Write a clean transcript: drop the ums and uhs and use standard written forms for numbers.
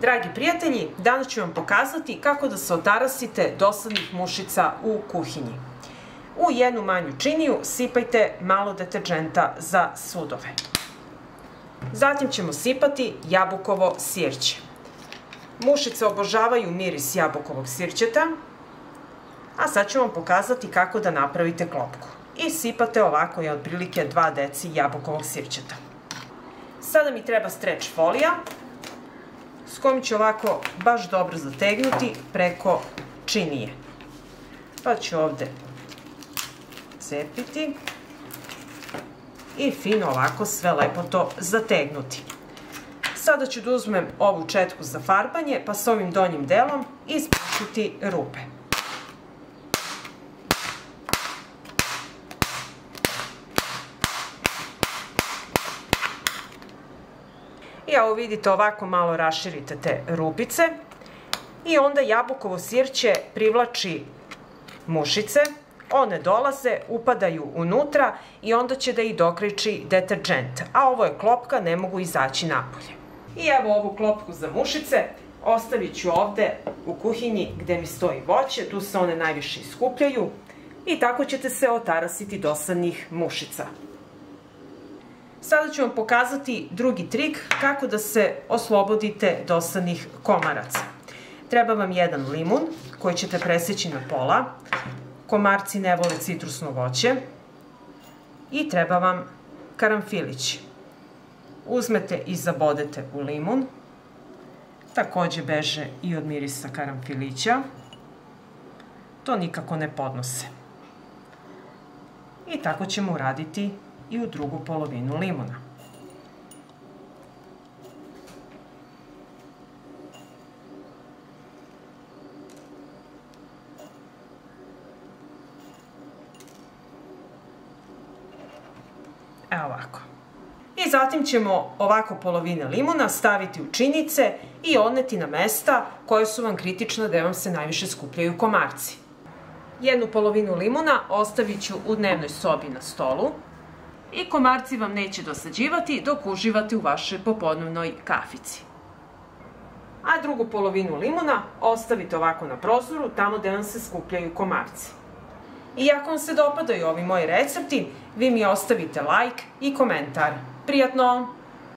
Dragi prijatelji, danas ću vam pokazati kako da se otarasite dosadnih mušica u kuhinji. U jednu manju činiju sipajte malo deterdženta za sudove. Zatim ćemo sipati jabukovo sirće. Mušice obožavaju miris jabukovog sirćeta, a sad ću vam pokazati kako da napravite klopku. I sipate ovako je otprilike 2 deci jabukovog sirćeta. Sada mi treba streč folija s kojom ću ovako baš dobro zategnuti preko činije. Pa ću ovde cepiti i fino ovako sve lepo to zategnuti. Sada ću da uzmem ovu četku za farbanje pa s ovim donjim delom ispušiti rupe. I evo vidite, ovako malo raširite te rupice i onda jabukovo sirće privlači mušice, one dolaze, upadaju unutra i onda će da ih dokreči deterdžent, a ovo je klopka, ne mogu izaći napolje. I evo ovu klopku za mušice ostavit ću ovde u kuhinji gde mi stoji voće, tu se one najviše iskupljaju i tako ćete se otarasiti dosadnih mušica. Sada ću vam pokazati drugi trik kako da se oslobodite dosadnih komaraca. Treba vam jedan limun koji ćete preseći na pola. Komarci ne vole citrusno voće. I treba vam karanfilić. Uzmete i zabodete u limun. Takođe beže i od mirisa karanfilića. To nikako ne podnose. I tako ćemo uraditi i u drugu polovinu limuna. Evo ovako. I zatim ćemo ovako polovine limuna staviti u činice i odneti na mesta koje su vam kritična gde vam se najviše skupljaju komarci. Jednu polovinu limuna ostavit ću u dnevnoj sobi na stolu i komarci vam neće dosađivati dok uživate u vašoj popodnevnoj kafici. A drugu polovinu limuna ostavite ovako na prozoru, tamo gde vam se skupljaju komarci. I ako vam se dopadaju ovi moji recepti, vi mi ostavite like i komentar. Prijatno!